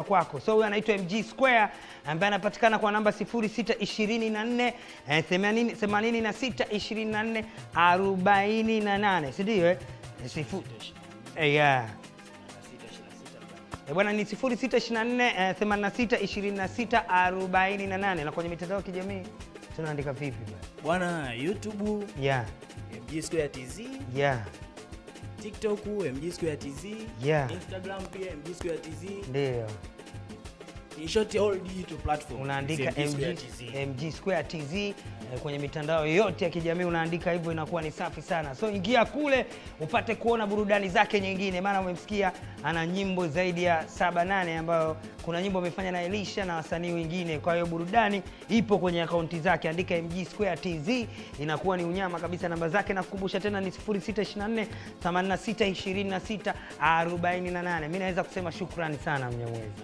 kwako. So huyu anaitwa MG Square ambaye anapatikana kwa namba 0624 86 24 48, si ndio? Bwana ni 0624 86 26 48. Na kwenye mitandao ya kijamii tunaandika vipi bwana? YouTube MG Square TZ, TikTok MG Square TZ, Instagram pia MG Square TZ. Ndio. In short, all digital platform unaandika MG Square TZ kwenye mitandao yote ya kijamii, unaandika hivyo, inakuwa ni safi sana. So ingia kule upate kuona burudani zake nyingine, maana umemsikia ana nyimbo zaidi ya 7-8 ambayo kuna nyimbo amefanya na Elisha na wasanii wengine. Kwa hiyo burudani ipo kwenye akaunti zake, andika MG Square TZ, inakuwa ni unyama kabisa. Namba zake nakukumbusha tena ni 0624 86 26 48. Mimi naweza kusema shukrani sana Mnyamwezi.